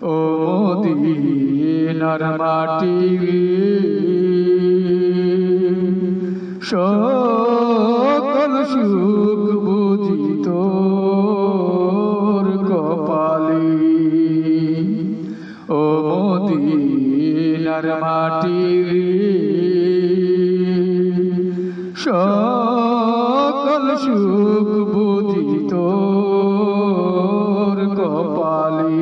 ও মদিনার মাটি সকল সুখ বুঝি তোর কপালে। ও মদিনার মাটি সকল সুখ বুঝি তোর কপালে।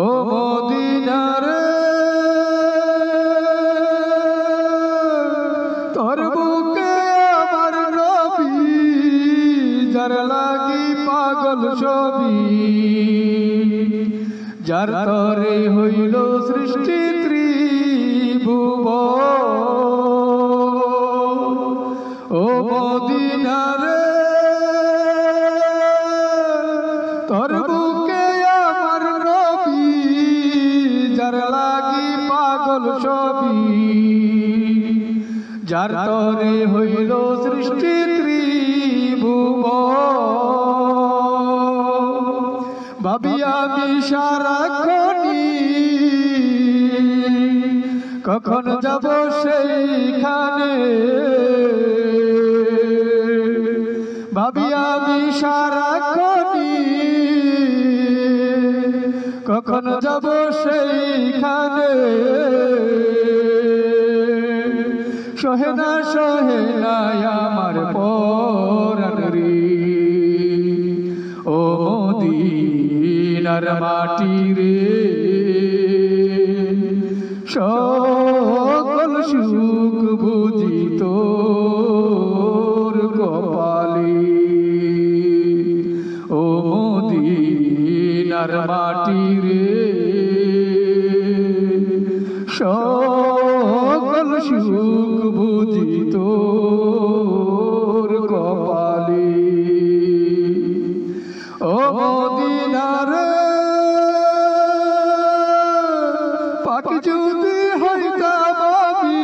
ও মদিনার তোর বুকে আমার নবী যার লাগি পাগল ছবি, যার তরে হইল সৃষ্টি ত্রিভুবন। ও মদিনার তোর বুকে আমার নবী যার লাগি পাগল ছবি, যার তরে হইল সৃষ্টি ত্রিভুবন। ভাবি আমি সারাক্ষণি কখন যাব সেইখানে, ভাবি আমি সারাক্ষণি কখন যাব সেইখানে। সহে না আমার পরাণ রে। ও মদিনার মাটি রে সকল সুখ বুঝি তোর কপালে। ও মদিনার মাটি রে সকল সুখ বুঝি তোর কপালে। ও মদিনার পাখি যদি হইতাম আমি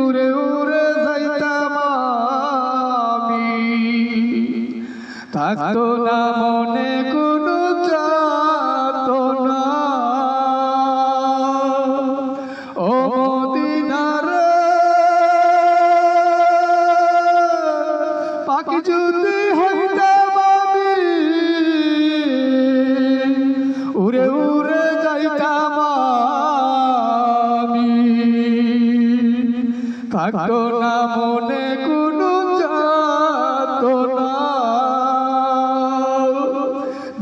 উড়ে উড়ে যাইতাম আমি, থাকতো না মনে কোনো যাতনা। ও মদিনার পাখি যদি হইতাম আমি উড়ে উড়ে যাইতাম আমি, থাকতো না মনে কোনো যাতনা।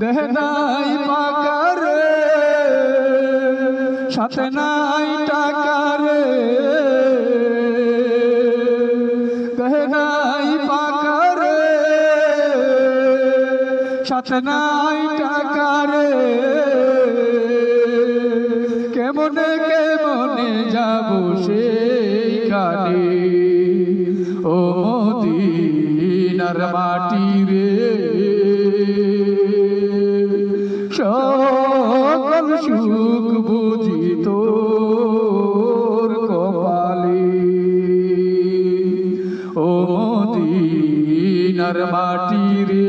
দেহ নাই পাকারে সাথে নাই টাকারে, দেহ নাই পাকারে সাথে নাই টাকারে। কেমনে কেমনে যাব সেইখানে। ও মদিনার মাটি রে সকল সুখ বুঝি তোর কপালে। ও মদিনার মাটি রে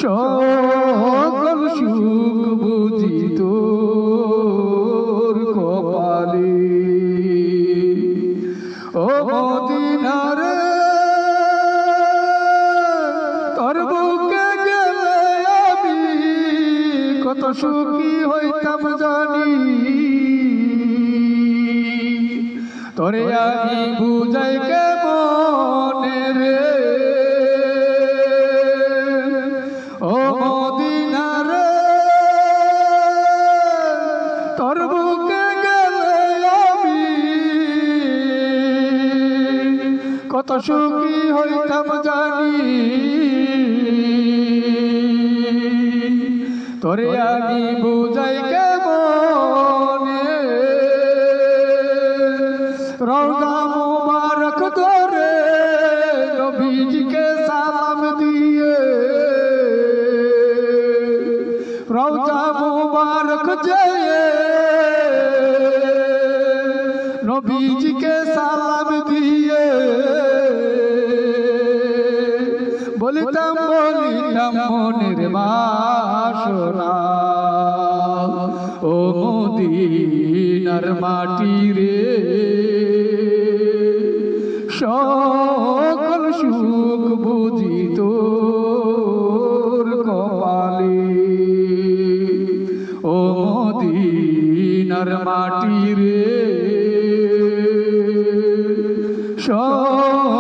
সকল সুখ বুঝি তোর কপালে। ও মদিনার তোর বুকে গেলে আমি কত সুখী হইতাম জানি, তোরে আমি বুঝাই কেমনে রে। ও মদিনার তোর বুকে গেলে আমি কত সুখী হইতাম জানি, তোরে আমি বুঝাই কেমনে। রওজা মুবারক ধরে নবীজিকে সালাম দিয়ে, রওজা মুবারক যেয়ে নবীজিকে সালাম দিয়ে বলিতে বলিতাম বলিতাম মনের বাসনা ও মদিনার মাটি রে সকল সুখ বুঝি তোর কপালে ও মদিনার মাটি রে সকল